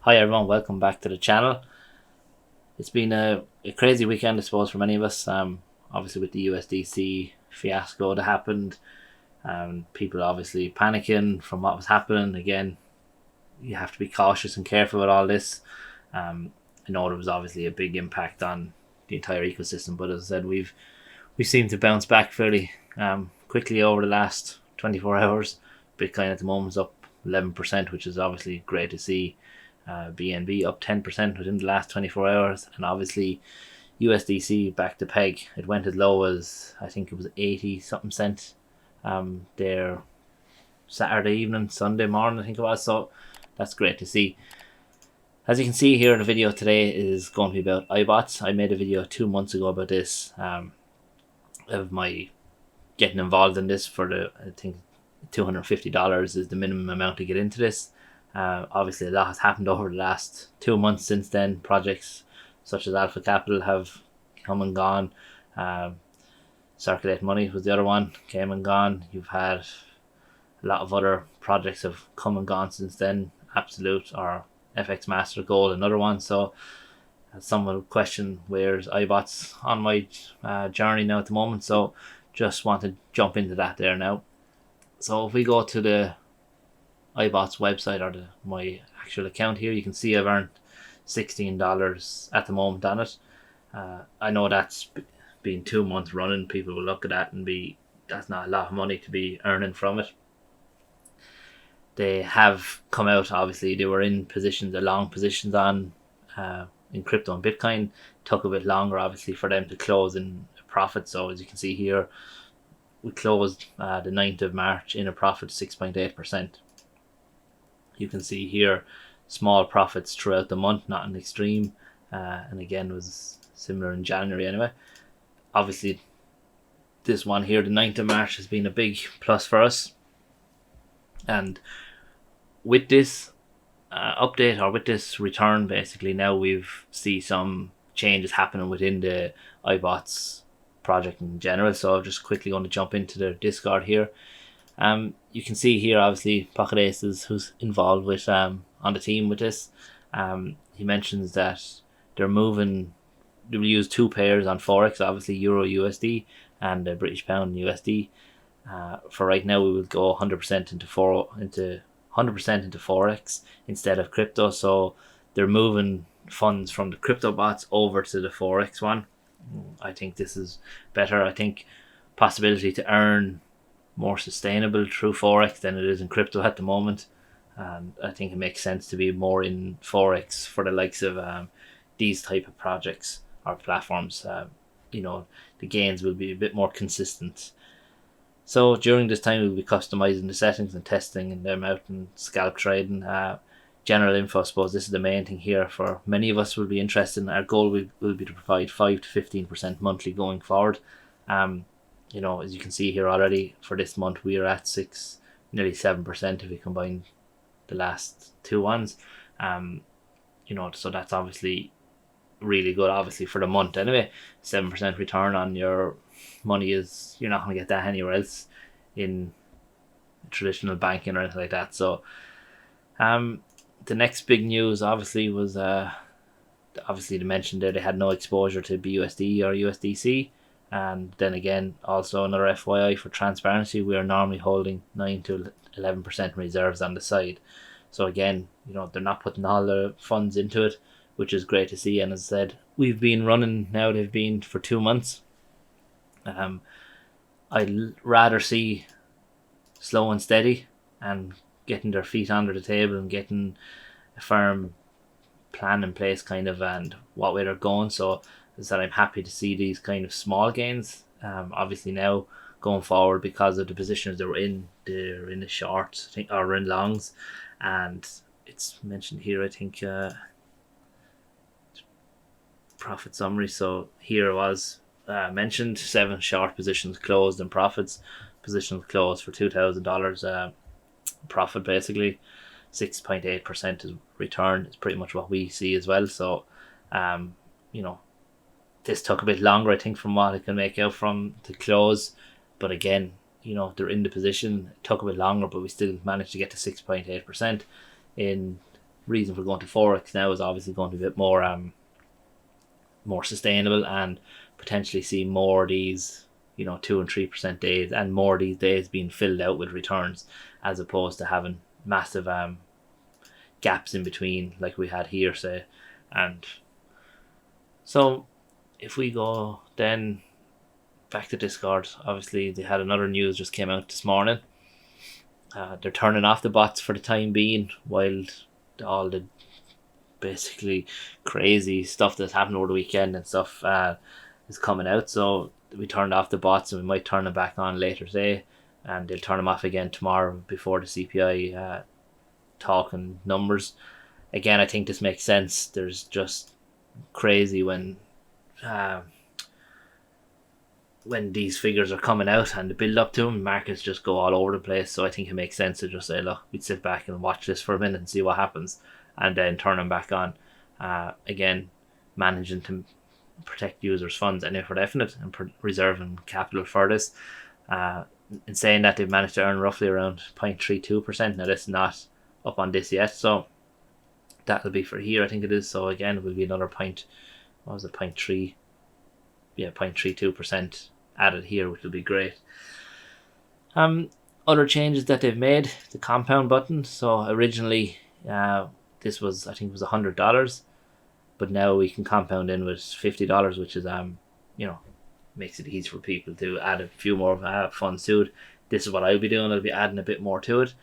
Hi everyone, welcome back to the channel. It's been a crazy weekend, I suppose, for many of us. Obviously with the USDC fiasco that happened, people obviously panicking from what was happening. Again, you have to be cautious and careful with all this. I know there was obviously a big impact on the entire ecosystem, but as I said, we seem to bounce back fairly quickly over the last 24 hours. Bitcoin at the moment is up 11%, which is obviously great to see. BNB up 10% within the last 24 hours, and obviously USDC back to peg. It went as low as, I think it was 80 something cent there Saturday evening, Sunday morning I think it was, so that's great to see. As you can see here, the video today is going to be about iBots. I made a video 2 months ago about this, of my getting involved in this for I think $250 is the minimum amount to get into this. Obviously a lot has happened over the last 2 months since then. Projects such as Alpha Capital have come and gone. Circulate Money was the other one, came and gone. You've had a lot of other projects have come and gone since then. Absolute or FX Master Gold, another one. So someone would question where's iBots on my journey now at the moment. So just want to jump into that there now. So if we go to the iBots website or my actual account here, you can see I've earned $16 at the moment on it. I know that's been 2 months running. People will look at that and that's not a lot of money to be earning from it. They have come out, obviously they were in positions, long positions on in crypto and Bitcoin. Took a bit longer obviously for them to close in a profit. So as you can see here, we closed the 9th of March in a profit 6.8%. You can see here small profits throughout the month, not an extreme, and again it was similar in January anyway. Obviously this one here, the 9th of March, has been a big plus for us, and with this update, or with this return, basically now we've see some changes happening within the iBots project in general. So I'm just quickly going to jump into the Discord here. You can see here obviously Pocket Aces, who's involved with on the team with this. He mentions that they will use 2 pairs on Forex, obviously Euro USD and the British Pound USD. For right now we will go 100% into 100% into Forex instead of crypto. So they're moving funds from the crypto bots over to the Forex one. I think this is better. I think possibility to earn more sustainable through Forex than it is in crypto at the moment, and I think it makes sense to be more in Forex for the likes of these type of projects or platforms. The gains will be a bit more consistent. So during this time we'll be customizing the settings and testing them out and scalp trading. General info, I suppose this is the main thing here for many of us will be interested in. Our goal will be to provide 5 to 15% monthly going forward. As you can see here already, for this month we are at nearly 7% if we combine the last 2 ones. So that's obviously really good, obviously for the month anyway. 7% return on your money is, you're not going to get that anywhere else in traditional banking or anything like that. So the next big news obviously was obviously they mentioned there they had no exposure to BUSD or USDC. And then again, also another FYI for transparency, we are normally holding 9 to 11% reserves on the side. So again, they're not putting all the funds into it, which is great to see. And as I said, we've been running now, they've been for 2 months. I'd rather see slow and steady and getting their feet under the table and getting a firm plan in place kind of, and what way they're going. So as I said, I'm happy to see these kind of small gains. Obviously now going forward, because of the positions they're in the shorts, I think, or in longs, and it's mentioned here, I think, profit summary. So here it was mentioned 7 short positions closed and profits. Positions closed for $2,000 profit, basically 6.8% is return. Is pretty much what we see as well. So this took a bit longer, I think, from what I can make out from the close, but again, they're in the position. It took a bit longer, but we still managed to get to 6.8% in reason for going to Forex now is obviously going to be a bit more sustainable, and potentially see more of these 2 and 3% days, and more of these days being filled out with returns, as opposed to having massive gaps in between like we had here, say. And so if we go then back to Discord, obviously they had another news just came out this morning. They're turning off the bots for the time being, while all the basically crazy stuff that's happened over the weekend and stuff is coming out. So we turned off the bots, and we might turn them back on later today, and they'll turn them off again tomorrow before the CPI talk and numbers. Again, I think this makes sense. There's just crazy when these figures are coming out and the build up to them, markets just go all over the place. So I think it makes sense to just say, look, we'd sit back and watch this for a minute and see what happens, and then turn them back on. Again, managing to protect users' funds and for definite, and reserving capital for this. In saying that, they've managed to earn roughly around 0.32%. Now this is not up on this yet, so that'll be for here, I think it is. So again, it will be another 0.32% added here, which will be great. Other changes that they've made, the compound button. So originally this was, I think it was $100, but now we can compound in with $50, which is makes it easy for people to add a few more funds to it. This is what I'll be doing. I'll be adding a bit more to it.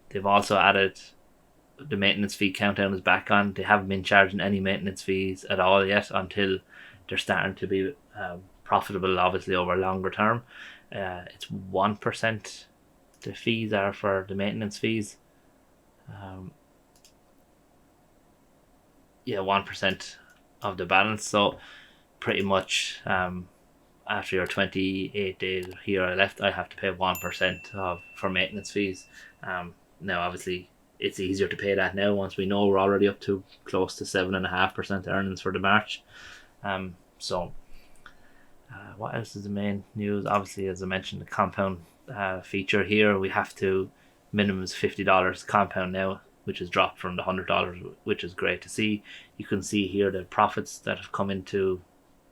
They've also added the maintenance fee countdown is back on. They haven't been charging any maintenance fees at all yet until they're starting to be profitable, obviously over a longer term. It's 1% the fees are for the maintenance fees. 1% of the balance. So pretty much after your 28 days here I left, I have to pay 1% for maintenance fees. Now obviously it's easier to pay that now once we know we're already up to close to 7.5% earnings for the March. What else is the main news? Obviously, as I mentioned, the compound feature here, we have to minimum is $50 compound now, which has dropped from the $100, which is great to see. You can see here the profits that have come into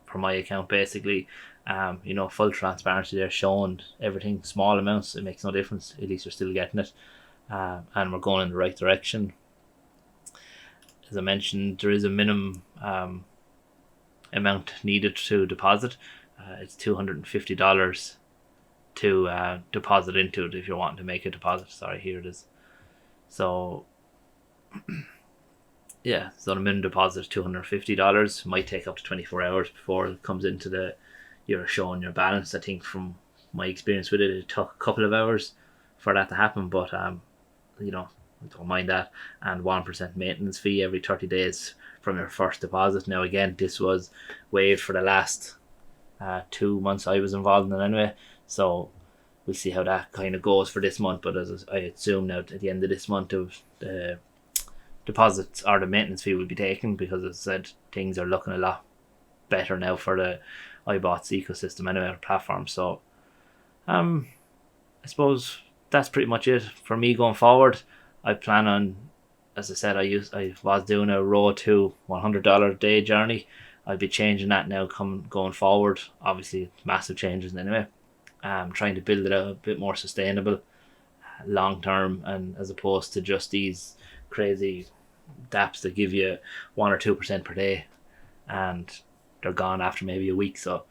for my account, basically. Full transparency there, showing everything, small amounts, it makes no difference, at least you're still getting it, and we're going in the right direction. As I mentioned, there is a minimum amount needed to deposit. It's $250 to deposit into it if you're wanting to make a deposit. Sorry, here it is. So so the minimum deposit is $250. Might take up to 24 hours before it comes into you're showing your balance. I think from my experience with it, it took a couple of hours for that to happen, but I don't mind that. And 1% maintenance fee every 30 days from your first deposit. Now again, this was waived for the last 2 months I was involved in it anyway, so we'll see how that kind of goes for this month. But as I assume now at the end of this month, the deposits or the maintenance fee will be taken, because as I said, things are looking a lot better now for the iBots ecosystem anyway, platform. So I suppose that's pretty much it for me going forward. I plan on, as I said, I was doing a road to $100 a day journey. I'll be changing that now going forward. Obviously massive changes anyway. Trying to build it out a bit more sustainable long term, and as opposed to just these crazy dApps that give you 1 or 2% per day and they're gone after maybe a week. So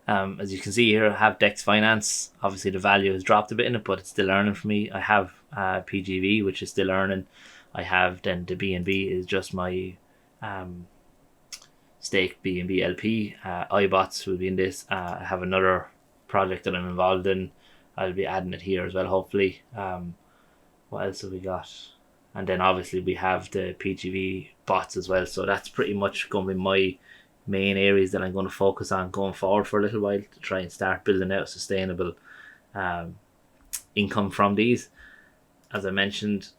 as you can see here, I have Dex Finance. Obviously the value has dropped a bit in it, but it's still earning for me. I have PGV, which is still earning. I have then the BNB is just my stake BNB LP. iBots will be in this. I have another project that I'm involved in. I'll be adding it here as well, hopefully. What else have we got? And then obviously we have the PGV bots as well. So that's pretty much going to be my main areas that I'm going to focus on going forward for a little while, to try and start building out sustainable income from these. As I mentioned,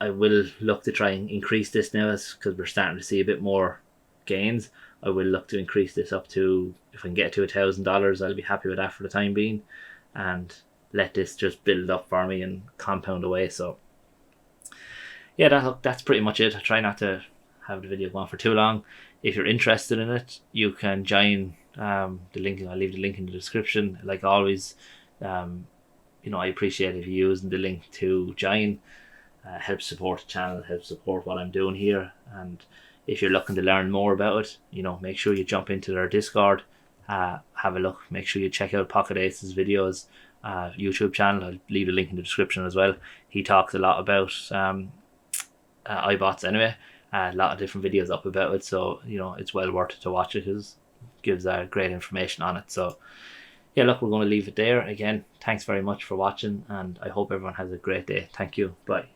I will look to try and increase this now, because we're starting to see a bit more gains. I will look to increase this up to, if I can get to $1,000, I'll be happy with that for the time being, and let this just build up for me and compound away. So yeah, that's pretty much it. I try not to have the video go on for too long. If you're interested in it, you can join the link. I'll leave the link in the description. Like always, I appreciate if you're using the link to join. Helps support the channel, helps support what I'm doing here. And if you're looking to learn more about it, make sure you jump into their Discord, have a look. Make sure you check out Pocket Ace's videos, YouTube channel. I'll leave a link in the description as well. He talks a lot about iBots anyway. A lot of different videos up about it, so it's well worth it to watch it because it gives great information on it. So yeah, look, we're going to leave it there. Again, thanks very much for watching, and I hope everyone has a great day. Thank you. Bye.